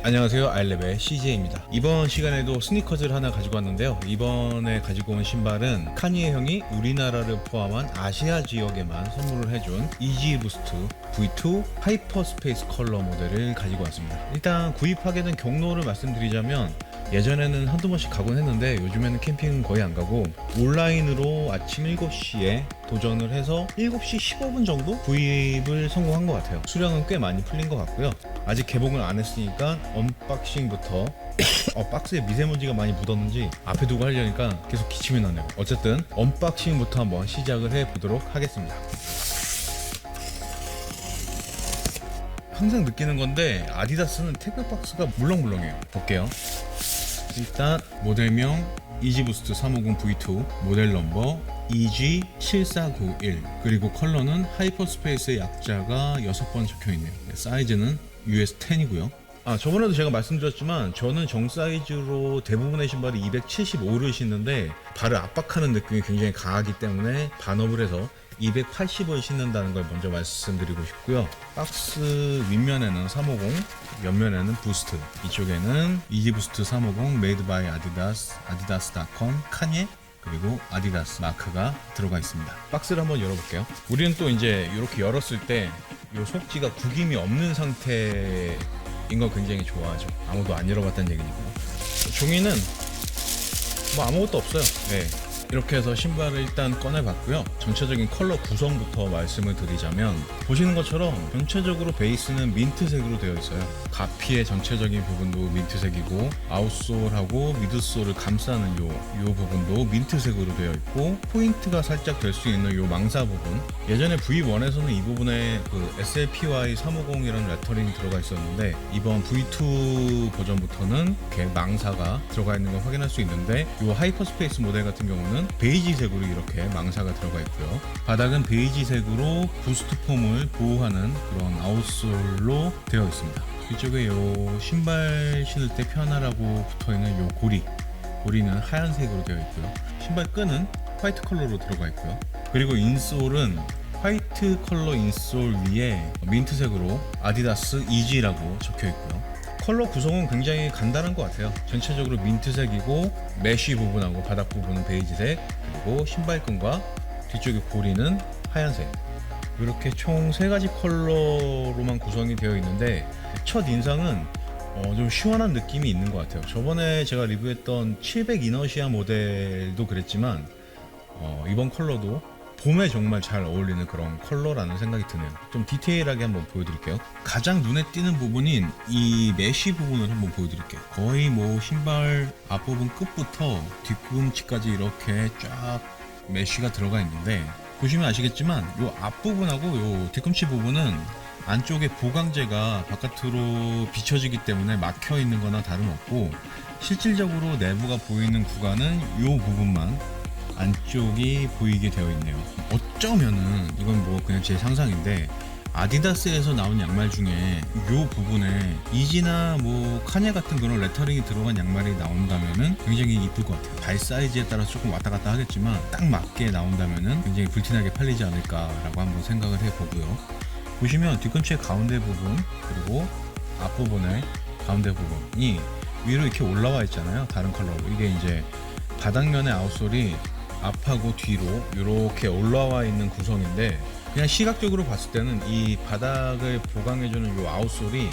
안녕하세요, 아이랩의 CJ입니다. 이번 시간에도 스니커즈를 하나 가지고 왔는데요. 이번에 가지고 온 신발은 카니에 형이 우리나라를 포함한 아시아 지역에만 선물을 해준 이지 부스트 V2 하이퍼 스페이스 컬러 모델을 가지고 왔습니다. 일단 구입하게 된 경로를 말씀드리자면, 예전에는 한두 번씩 가곤 했는데 요즘에는 캠핑은 거의 안 가고 온라인으로 아침 7시에 도전을 해서 7시 15분 정도 구입을 성공한 것 같아요. 수량은 꽤 많이 풀린 것 같고요. 아직 개봉을 안 했으니까 언박싱부터 박스에 미세먼지가 많이 묻었는지 앞에 두고 하려니까 계속 기침이 나네요. 어쨌든 언박싱부터 한번 시작을 해보도록 하겠습니다. 항상 느끼는 건데 아디다스는 태그 박스가 물렁물렁해요. 볼게요. 일단 모델명 이지부스트 350 V2, 모델 넘버 EG7491, 그리고 컬러는 하이퍼스페이스의 약자가 6번 적혀있네요. 사이즈는 US10이고요. 저번에도 제가 말씀드렸지만 저는 정 사이즈로 대부분의 신발이 275를 신는데 발을 압박하는 느낌이 굉장히 강하기 때문에 반업을 해서 280을 신는다는 걸 먼저 말씀드리고 싶고요. 박스 윗면에는 350, 옆면에는 부스트, 이쪽에는 이지부스트 350 메이드 바이 아디다스, 아디다스.com, 카니에, 그리고 아디다스 마크가 들어가 있습니다. 박스를 한번 열어볼게요. 우리는 또 이제 이렇게 열었을 때 이 속지가 구김이 없는 상태인 걸 굉장히 좋아하죠. 아무도 안 열어봤다는 얘기니까요. 종이는 뭐 아무것도 없어요. 네. 이렇게 해서 신발을 일단 꺼내봤고요. 전체적인 컬러 구성부터 말씀을 드리자면, 보시는 것처럼 전체적으로 베이스는 민트색으로 되어 있어요. 가피의 전체적인 부분도 민트색이고, 아웃솔하고 미드솔을 감싸는 요 부분도 민트색으로 되어 있고, 포인트가 살짝 될 수 있는 요 망사 부분, 예전에 V1에서는 이 부분에 그 SLPY 350이라는 레터링이 들어가 있었는데 이번 V2 버전부터는 이렇게 망사가 들어가 있는 걸 확인할 수 있는데, 요 하이퍼스페이스 모델 같은 경우는 베이지색으로 이렇게 망사가 들어가 있고요. 바닥은 베이지색으로 부스트 폼을 보호하는 그런 아웃솔로 되어 있습니다. 이쪽에 요 신발 신을 때 편하라고 붙어있는 요 고리는 하얀색으로 되어 있고요. 신발 끈은 화이트 컬러로 들어가 있고요. 그리고 인솔은 화이트 컬러 인솔 위에 민트색으로 아디다스 이지라고 적혀 있고요. 컬러 구성은 굉장히 간단한 것 같아요. 전체적으로 민트색이고, 메쉬 부분하고 바닥 부분은 베이지색, 그리고 신발끈과 뒤쪽의 고리는 하얀색, 이렇게 총 3가지 컬러로만 구성이 되어 있는데, 첫 인상은 좀 시원한 느낌이 있는 것 같아요. 저번에 제가 리뷰했던 700 이너시아 모델도 그랬지만 이번 컬러도 봄에 정말 잘 어울리는 그런 컬러라는 생각이 드네요. 좀 디테일하게 한번 보여드릴게요. 가장 눈에 띄는 부분인 이 메쉬 부분을 한번 보여드릴게요. 거의 뭐 신발 앞부분 끝부터 뒤꿈치까지 이렇게 쫙 메쉬가 들어가 있는데, 보시면 아시겠지만 이 앞부분하고 이 뒤꿈치 부분은 안쪽에 보강재가 바깥으로 비춰지기 때문에 막혀 있는 거나 다름없고, 실질적으로 내부가 보이는 구간은 이 부분만 안쪽이 보이게 되어 있네요. 어쩌면은 이건 뭐 그냥 제 상상인데, 아디다스에서 나온 양말 중에 이 부분에 이지나 뭐 카니에 같은 그런 레터링이 들어간 양말이 나온다면은 굉장히 이쁠 것 같아요. 발 사이즈에 따라 조금 왔다 갔다 하겠지만 딱 맞게 나온다면은 굉장히 불티나게 팔리지 않을까라고 한번 생각을 해보고요. 보시면 뒤꿈치의 가운데 부분, 그리고 앞부분의 가운데 부분이 위로 이렇게 올라와 있잖아요. 다른 컬러로. 이게 이제 바닥면의 아웃솔이 앞하고 뒤로 이렇게 올라와 있는 구성인데, 그냥 시각적으로 봤을 때는 이 바닥을 보강해주는 이 아웃솔이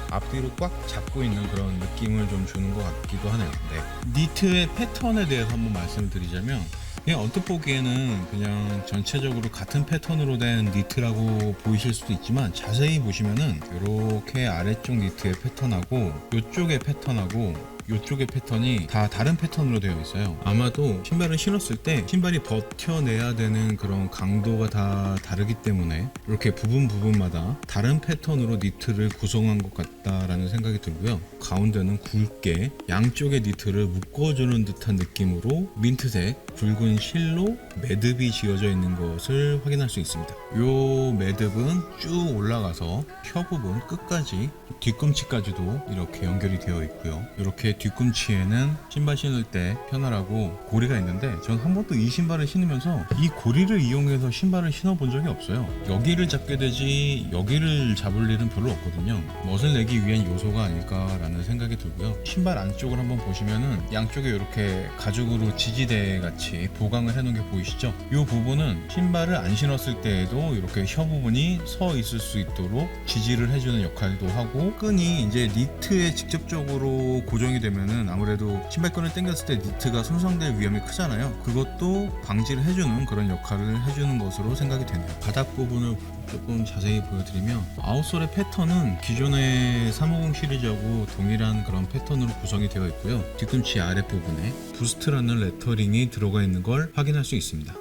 앞뒤로 꽉 잡고 있는 그런 느낌을 좀 주는 것 같기도 하네요. 네. 니트의 패턴에 대해서 한번 말씀을 드리자면, 그냥 언뜻 보기에는 그냥 전체적으로 같은 패턴으로 된 니트라고 보이실 수도 있지만, 자세히 보시면은 이렇게 아래쪽 니트의 패턴하고 이쪽의 패턴하고 이쪽의 패턴이 다 다른 패턴으로 되어 있어요. 아마도 신발을 신었을 때 신발이 버텨내야 되는 그런 강도가 다 다르기 때문에 이렇게 부분마다 다른 패턴으로 니트를 구성한 것 같다라는 생각이 들고요. 가운데는 굵게 양쪽의 니트를 묶어주는 듯한 느낌으로 민트색 굵은 실로 매듭이 지어져 있는 것을 확인할 수 있습니다. 이 매듭은 쭉 올라가서 혀 부분 끝까지, 뒤꿈치까지도 이렇게 연결이 되어 있고요. 이렇게 뒤꿈치에는 신발 신을 때 편하라고 고리가 있는데 전 한 번도 이 신발을 신으면서 이 고리를 이용해서 신발을 신어본 적이 없어요. 여기를 잡게 되지 여기를 잡을 일은 별로 없거든요. 멋을 내기 위한 요소가 아닐까라는 생각이 들고요. 신발 안쪽을 한번 보시면은 양쪽에 이렇게 가죽으로 지지대 같이 보강을 해놓은 게 보이시죠? 이 부분은 신발을 안 신었을 때에도 이렇게 혀 부분이 서 있을 수 있도록 지지를 해주는 역할도 하고, 끈이 이제 니트에 직접적으로 고정이 되면은 아무래도 신발끈을 당겼을 때 니트가 손상될 위험이 크잖아요. 그것도 방지를 해주는 그런 역할을 해주는 것으로 생각이 되네요. 바닥 부분을 조금 자세히 보여드리면 아웃솔의 패턴은 기존의 350 시리즈하고 동일한 그런 패턴으로 구성이 되어 있고요. 뒤꿈치 아랫부분에 부스트라는 레터링이 들어가 있는 걸 확인할 수 있습니다.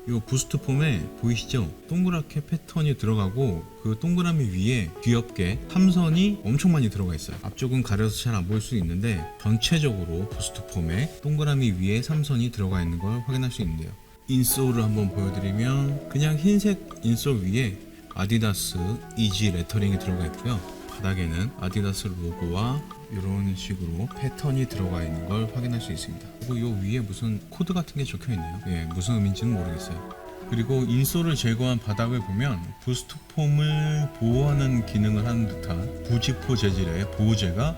이 부스트 폼에 보이시죠? 동그랗게 패턴이 들어가고 그 동그라미 위에 귀엽게 삼선이 엄청 많이 들어가 있어요. 앞쪽은 가려서 잘 안 보일 수 있는데 전체적으로 부스트 폼에 동그라미 위에 삼선이 들어가 있는 걸 확인할 수 있는데요. 인솔을 한번 보여드리면 그냥 흰색 인솔 위에 아디다스 이지 레터링이 들어가 있고요. 바닥에는 아디다스 로고와 이런 식으로 패턴이 들어가 있는 걸 확인할 수 있습니다. 그리고 이 위에 무슨 코드 같은 게 적혀 있네요. 무슨 의미인지는 모르겠어요. 그리고 인솔을 제거한 바닥을 보면 부스트 폼을 보호하는 기능을 하는 듯한 부지포 재질의 보호제가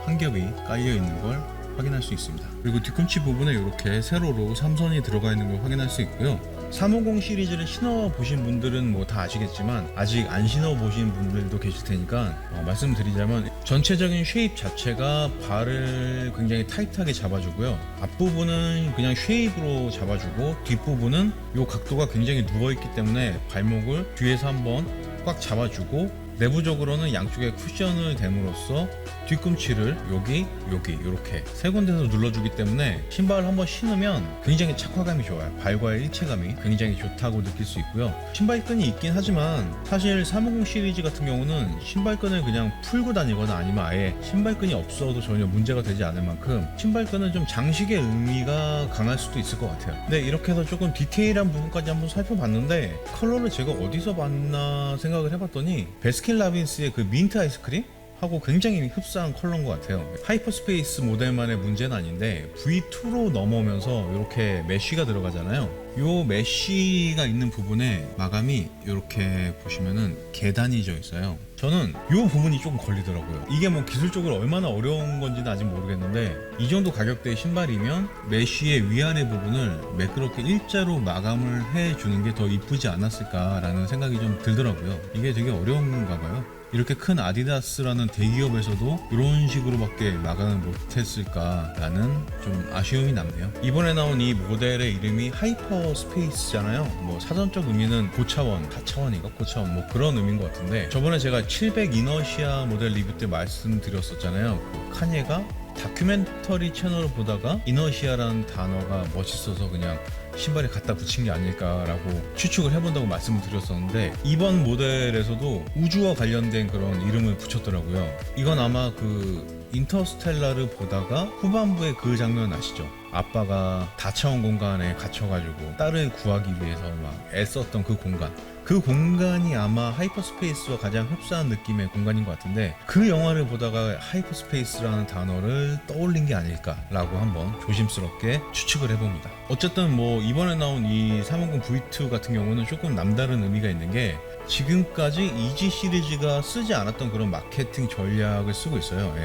한 겹이 깔려 있는 걸 확인할 수 있습니다. 그리고 뒤꿈치 부분에 이렇게 세로로 삼선이 들어가 있는 걸 확인할 수 있고요. 350 시리즈를 신어보신 분들은 뭐 다 아시겠지만 아직 안 신어보신 분들도 계실 테니까 말씀드리자면 전체적인 쉐입 자체가 발을 굉장히 타이트하게 잡아주고요. 앞부분은 그냥 쉐입으로 잡아주고 뒷부분은 이 각도가 굉장히 누워있기 때문에 발목을 뒤에서 한번 꽉 잡아주고, 내부적으로는 양쪽에 쿠션을 댐으로써 뒤꿈치를 여기 이렇게 세 군데서 눌러주기 때문에 신발을 한번 신으면 굉장히 착화감이 좋아요. 발과의 일체감이 굉장히 좋다고 느낄 수 있고요. 신발끈이 있긴 하지만 사실 350 시리즈 같은 경우는 신발끈을 그냥 풀고 다니거나 아니면 아예 신발끈이 없어도 전혀 문제가 되지 않을 만큼 신발끈은 좀 장식의 의미가 강할 수도 있을 것 같아요. 네, 이렇게 해서 조금 디테일한 부분까지 한번 살펴봤는데 컬러를 제가 어디서 봤나 생각을 해봤더니 베스킨라빈스의 그 민트 아이스크림? 하고 굉장히 흡사한 컬러인 것 같아요. 하이퍼스페이스 모델만의 문제는 아닌데 V2로 넘어오면서 이렇게 메쉬가 들어가잖아요. 이 메쉬가 있는 부분에 마감이 이렇게 보시면은 계단이 져 있어요. 저는 이 부분이 조금 걸리더라고요. 이게 뭐 기술적으로 얼마나 어려운 건지는 아직 모르겠는데 이 정도 가격대의 신발이면 메쉬의 위아래 부분을 매끄럽게 일자로 마감을 해주는 게 더 이쁘지 않았을까라는 생각이 좀 들더라고요. 이게 되게 어려운 건가 봐요. 이렇게 큰 아디다스라는 대기업에서도 이런 식으로밖에 마감을 못했을까라는 좀 아쉬움이 남네요. 이번에 나온 이 모델의 이름이 하이퍼 스페이스잖아요. 뭐 사전적 의미는 고차원, 다차원인가? 고차원 뭐 그런 의미인 것 같은데, 저번에 제가 700 이너시아 모델 리뷰 때 말씀드렸었잖아요. 그 카니에가 다큐멘터리 채널을 보다가 이너시아라는 단어가 멋있어서 그냥 신발에 갖다 붙인 게 아닐까라고 추측을 해본다고 말씀을 드렸었는데, 이번 모델에서도 우주와 관련된 그런 이름을 붙였더라고요. 이건 아마 그 인터스텔라를 보다가 후반부에 그 장면 아시죠? 아빠가 다차원 공간에 갇혀가지고 딸을 구하기 위해서 막 애썼던 그 공간, 그 공간이 아마 하이퍼스페이스와 가장 흡사한 느낌의 공간인 것 같은데, 그 영화를 보다가 하이퍼스페이스라는 단어를 떠올린 게 아닐까라고 한번 조심스럽게 추측을 해봅니다. 어쨌든 뭐 이번에 나온 이 350 V2 같은 경우는 조금 남다른 의미가 있는 게, 지금까지 이지 시리즈가 쓰지 않았던 그런 마케팅 전략을 쓰고 있어요.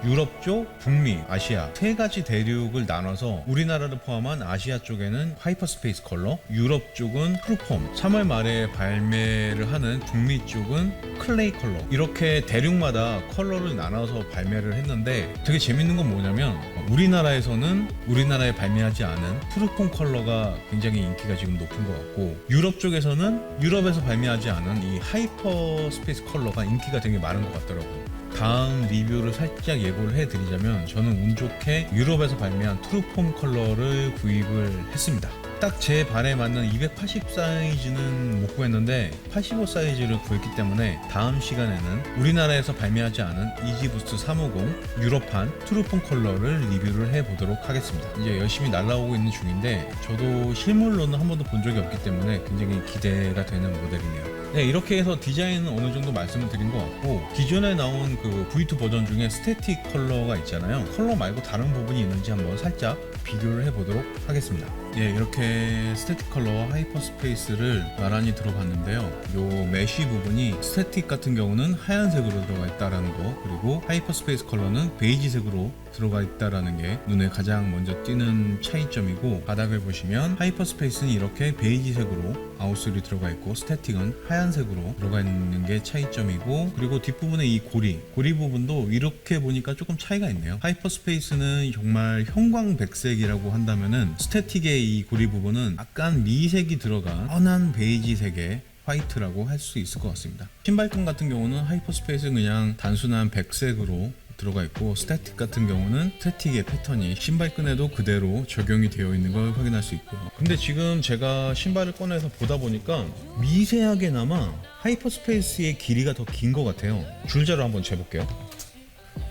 유럽 쪽, 북미, 아시아 세 가지 대륙을 나눠서 우리나라를 포함한 아시아 쪽에는 하이퍼스페이스 컬러, 유럽 쪽은 프루폼, 3월 말에 발매를 하는 북미 쪽은 클레이 컬러, 이렇게 대륙마다 컬러를 나눠서 발매를 했는데, 되게 재밌는 건 뭐냐면 우리나라에서는 우리나라에 발매하지 않은 프루폼 컬러가 굉장히 인기가 지금 높은 것 같고, 유럽 쪽에서는 유럽에서 발매하지 않은 이 하이퍼스페이스 컬러가 인기가 되게 많은 것 같더라고요. 다음 리뷰를 살짝 예고를 해드리자면, 저는 운 좋게 유럽에서 발매한 트루폼 컬러를 구입을 했습니다. 딱 제 발에 맞는 280 사이즈는 못 구했는데 85 사이즈를 구했기 때문에 다음 시간에는 우리나라에서 발매하지 않은 이지부스트 350 유럽판 트루폼 컬러를 리뷰를 해보도록 하겠습니다. 이제 열심히 날라오고 있는 중인데 저도 실물로는 한 번도 본 적이 없기 때문에 굉장히 기대가 되는 모델이네요. 네, 이렇게 해서 디자인은 어느 정도 말씀을 드린 것 같고, 기존에 나온 그 V2 버전 중에 스태틱 컬러가 있잖아요. 컬러 말고 다른 부분이 있는지 한번 살짝 비교를 해보도록 하겠습니다. 예, 이렇게 스태틱 컬러와 하이퍼스페이스를 나란히 들어봤는데요. 요 메쉬 부분이 스태틱 같은 경우는 하얀색으로 들어가 있다라는 거, 그리고 하이퍼스페이스 컬러는 베이지색으로 들어가 있다라는 게 눈에 가장 먼저 띄는 차이점이고, 바닥을 보시면 하이퍼스페이스는 이렇게 베이지색으로 아웃솔이 들어가 있고 스태틱은 하얀색으로 들어가 있는 게 차이점이고, 그리고 뒷부분의 이 고리 부분도 이렇게 보니까 조금 차이가 있네요. 하이퍼스페이스는 정말 형광백색이라고 한다면은 스태틱의 이 고리 부분은 약간 미색이 들어간 연한 베이지색의 화이트라고 할 수 있을 것 같습니다. 신발끈 같은 경우는 하이퍼스페이스는 그냥 단순한 백색으로 들어가 있고, 스태틱 같은 경우는 스태틱의 패턴이 신발끈에도 그대로 적용이 되어 있는 걸 확인할 수 있고요. 근데 지금 제가 신발을 꺼내서 보다 보니까 미세하게나마 하이퍼스페이스의 길이가 더 긴 것 같아요. 줄자로 한번 재볼게요.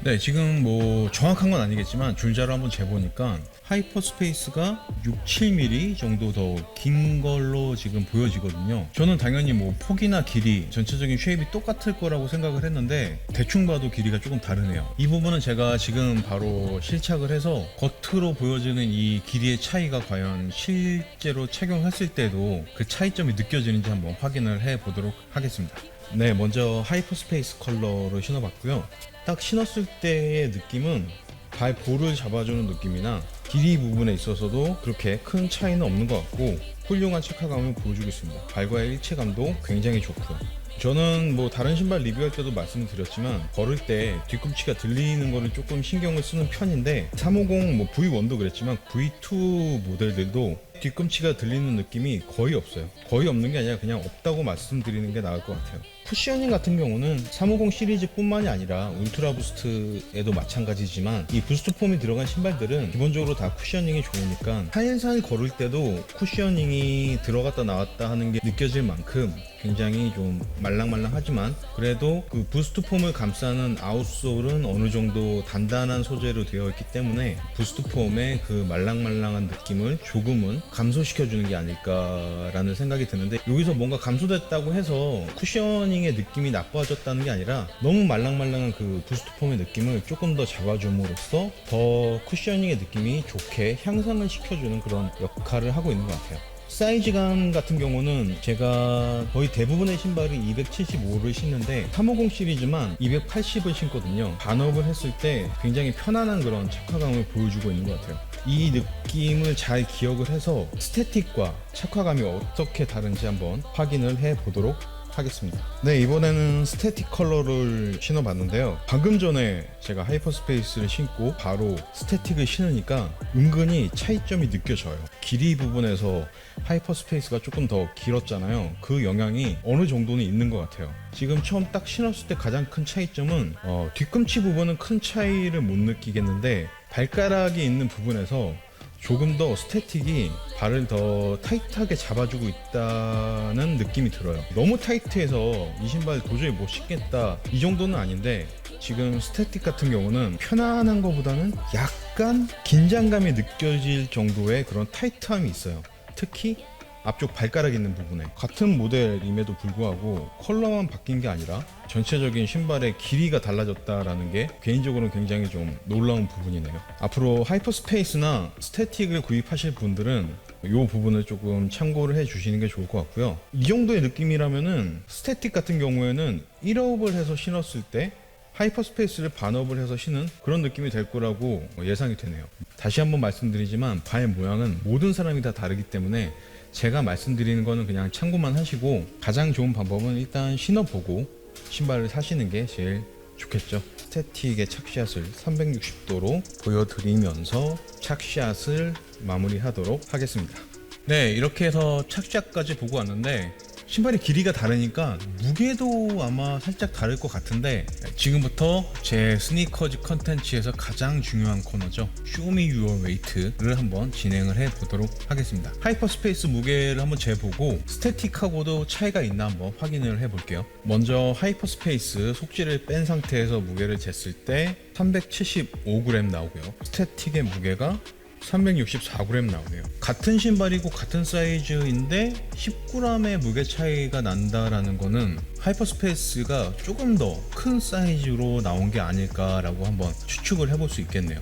네, 지금 뭐 정확한 건 아니겠지만 줄자로 한번 재보니까 하이퍼스페이스가 6, 7mm 정도 더 긴 걸로 지금 보여지거든요. 저는 당연히 뭐 폭이나 길이, 전체적인 쉐입이 똑같을 거라고 생각을 했는데 대충 봐도 길이가 조금 다르네요. 이 부분은 제가 지금 바로 실착을 해서 겉으로 보여지는 이 길이의 차이가 과연 실제로 착용했을 때도 그 차이점이 느껴지는지 한번 확인을 해 보도록 하겠습니다. 네, 먼저 하이퍼스페이스 컬러를 신어봤고요. 딱 신었을 때의 느낌은 발 볼을 잡아주는 느낌이나 길이 부분에 있어서도 그렇게 큰 차이는 없는 것 같고, 훌륭한 착화감을 보여주고 있습니다. 발과의 일체감도 굉장히 좋고요. 저는 뭐 다른 신발 리뷰할 때도 말씀을 드렸지만 걸을 때 뒤꿈치가 들리는 거를 조금 신경을 쓰는 편인데, 350 뭐 V1도 그랬지만 V2 모델들도 뒤꿈치가 들리는 느낌이 거의 없어요. 거의 없는 게 아니라 그냥 없다고 말씀드리는 게 나을 것 같아요. 쿠셔닝 같은 경우는 350 시리즈뿐만이 아니라 울트라 부스트에도 마찬가지지만, 이 부스트 폼이 들어간 신발들은 기본적으로 다 쿠셔닝이 좋으니까 살살 걸을 때도 쿠셔닝이 들어갔다 나왔다 하는 게 느껴질 만큼 굉장히 좀 말랑말랑하지만, 그래도 그 부스트 폼을 감싸는 아웃솔은 어느 정도 단단한 소재로 되어 있기 때문에 부스트 폼의 그 말랑말랑한 느낌을 조금은 감소시켜주는 게 아닐까라는 생각이 드는데, 여기서 뭔가 감소됐다고 해서 쿠셔닝의 느낌이 나빠졌다는 게 아니라 너무 말랑말랑한 그 부스트 폼의 느낌을 조금 더 잡아줌으로써 더 쿠셔닝의 느낌이 좋게 향상을 시켜주는 그런 역할을 하고 있는 것 같아요. 사이즈감 같은 경우는 제가 거의 대부분의 신발을 275를 신는데 350 시리즈만 280을 신거든요. 반업을 했을 때 굉장히 편안한 그런 착화감을 보여주고 있는 것 같아요. 이 느낌을 잘 기억을 해서 스태틱과 착화감이 어떻게 다른지 한번 확인을 해 보도록 하겠습니다. 네, 이번에는 스태틱 컬러를 신어봤는데요. 방금 전에 제가 하이퍼스페이스를 신고 바로 스태틱을 신으니까 은근히 차이점이 느껴져요. 길이 부분에서 하이퍼스페이스가 조금 더 길었잖아요. 그 영향이 어느 정도는 있는 것 같아요. 지금 처음 딱 신었을 때 가장 큰 차이점은 뒤꿈치 부분은 큰 차이를 못 느끼겠는데, 발가락이 있는 부분에서 조금 더 스태틱이 발을 더 타이트하게 잡아주고 있다는 느낌이 들어요. 너무 타이트해서 이 신발 도저히 못 신겠다 이 정도는 아닌데, 지금 스태틱 같은 경우는 편안한 것보다는 약간 긴장감이 느껴질 정도의 그런 타이트함이 있어요. 특히 앞쪽 발가락 있는 부분에. 같은 모델임에도 불구하고 컬러만 바뀐 게 아니라 전체적인 신발의 길이가 달라졌다라는 게 개인적으로는 굉장히 좀 놀라운 부분이네요. 앞으로 하이퍼스페이스나 스태틱을 구입하실 분들은 이 부분을 조금 참고를 해 주시는 게 좋을 것 같고요. 이 정도의 느낌이라면은 스태틱 같은 경우에는 1업을 해서 신었을 때 하이퍼스페이스를 반업을 해서 신은 그런 느낌이 될 거라고 예상이 되네요. 다시 한번 말씀드리지만 발 모양은 모든 사람이 다 다르기 때문에 제가 말씀드리는 거는 그냥 참고만 하시고, 가장 좋은 방법은 일단 신어보고 신발을 사시는 게 제일 좋겠죠. 스태틱의 착샷을 360도로 보여드리면서 착샷을 마무리하도록 하겠습니다. 네, 이렇게 해서 착샷까지 보고 왔는데 신발의 길이가 다르니까 무게도 아마 살짝 다를 것 같은데, 지금부터 제 스니커즈 컨텐츠에서 가장 중요한 코너죠. Show me your weight를 한번 진행을 해 보도록 하겠습니다. 하이퍼스페이스 무게를 한번 재보고 스태틱하고도 차이가 있나 한번 확인을 해 볼게요. 먼저 하이퍼스페이스 속지를 뺀 상태에서 무게를 쟀을 때 375g 나오고요. 스태틱의 무게가 364g 나오네요. 같은 신발이고 같은 사이즈인데 10g의 무게 차이가 난다라는 거는 하이퍼스페이스가 조금 더 큰 사이즈로 나온 게 아닐까라고 한번 추측을 해볼 수 있겠네요.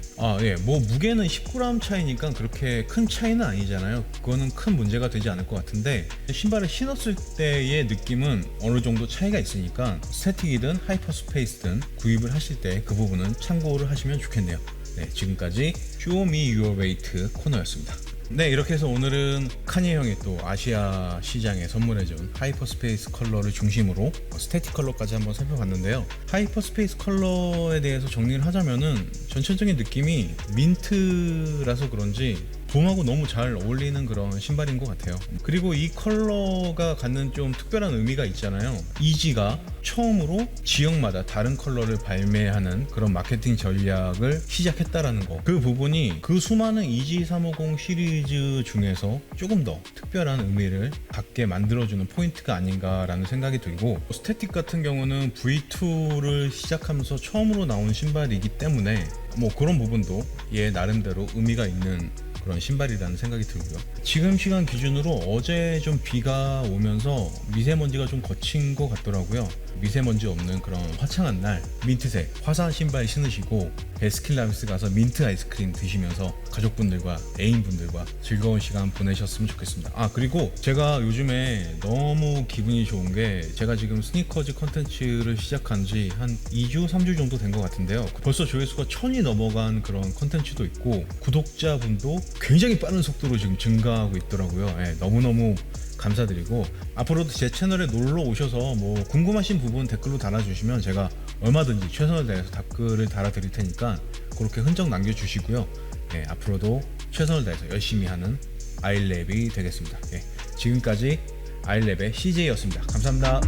뭐 무게는 10g 차이니까 그렇게 큰 차이는 아니잖아요. 그거는 큰 문제가 되지 않을 것 같은데 신발을 신었을 때의 느낌은 어느 정도 차이가 있으니까 스태틱이든 하이퍼스페이스든 구입을 하실 때 그 부분은 참고를 하시면 좋겠네요. 네, 지금까지 Show Me Your Weight 코너였습니다. 네, 이렇게 해서 오늘은 카니에 형이 또 아시아 시장에 선물해준 하이퍼스페이스 컬러를 중심으로 스태틱 컬러까지 한번 살펴봤는데요. 하이퍼스페이스 컬러에 대해서 정리를 하자면은 전체적인 느낌이 민트라서 그런지 봄하고 너무 잘 어울리는 그런 신발인 것 같아요. 그리고 이 컬러가 갖는 좀 특별한 의미가 있잖아요. 이지가 처음으로 지역마다 다른 컬러를 발매하는 그런 마케팅 전략을 시작했다라는 거, 그 부분이 그 수많은 이지 350 시리즈 중에서 조금 더 특별한 의미를 갖게 만들어주는 포인트가 아닌가라는 생각이 들고, 스태틱 같은 경우는 V2를 시작하면서 처음으로 나온 신발이기 때문에 뭐 그런 부분도 얘 나름대로 의미가 있는 그런 신발이라는 생각이 들고요. 지금 시간 기준으로 어제 좀 비가 오면서 미세먼지가 좀 거친 것 같더라고요. 미세먼지 없는 그런 화창한 날 민트색 화사한 신발 신으시고 베스킨라빈스 가서 민트 아이스크림 드시면서 가족분들과 애인분들과 즐거운 시간 보내셨으면 좋겠습니다. 그리고 제가 요즘에 너무 기분이 좋은 게, 제가 지금 스니커즈 컨텐츠를 시작한 지 한 2주 3주 정도 된 것 같은데요. 벌써 조회수가 1000이 넘어간 그런 컨텐츠도 있고 구독자분도 굉장히 빠른 속도로 지금 증가하고 있더라고요. 너무너무 감사드리고, 앞으로도 제 채널에 놀러 오셔서 뭐 궁금하신 부분 댓글로 달아주시면 제가 얼마든지 최선을 다해서 답글을 달아드릴 테니까 그렇게 흔적 남겨주시고요. 앞으로도 최선을 다해서 열심히 하는 아이랩이 되겠습니다. 지금까지 아이랩의 CJ였습니다. 감사합니다.